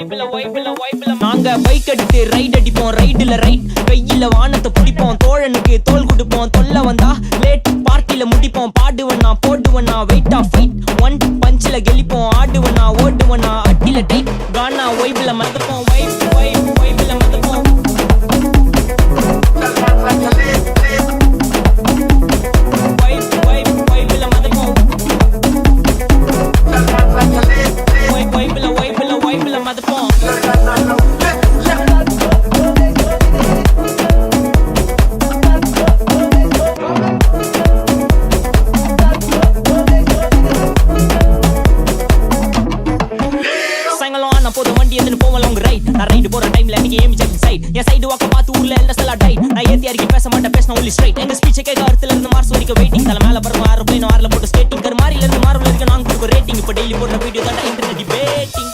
நாங்க பைக் எடுத்து ரைட் அடிப்போம், ரைடுல ரைட் வெயில வானத்தை பிடிப்போம், தோழனுக்கு தோல் கொடுப்போம், தொல்ல வந்தா லேட் பார்ட்டில முடிப்போம், பாடுவனா போடுவனா வெயிட் ஆஃப் ஃபைட் ஒன் பஞ்சில கெளிப்போம், ஆடுவனா ஓடுவனா அட்டில டைட் கானா வைப்ல மதப்போம், வைப்ல மதப்போம். நான் ரைடு போற டைம்ல நீங்க ஏமி ஜெட் சைட் என் சைடு வாக்க பார்த்து ஊர்ல எல்லாம் செல்லா டைட் நான் ஏத்தி அடிக்க பேச மாட்டேன் பேச ஒன்லி ஸ்ட்ரைட் எங்க ஸ்பீச் கேட்க அர்த்தல இருந்து மார்ஸ் வரைக்கும் வெயிட்டிங் தல மேல பறக்கும் ஏரோப்ளேன் ஆர்ல போட்டு ஸ்கேட்டிங் கர் மாதிரில இருந்து மார்வல் இருக்கு நாங்க கொடுக்க ரேட்டிங் இப்ப டெய்லி போடுற வீடியோ தான் இன்டர்நெட் டிபேட்டிங்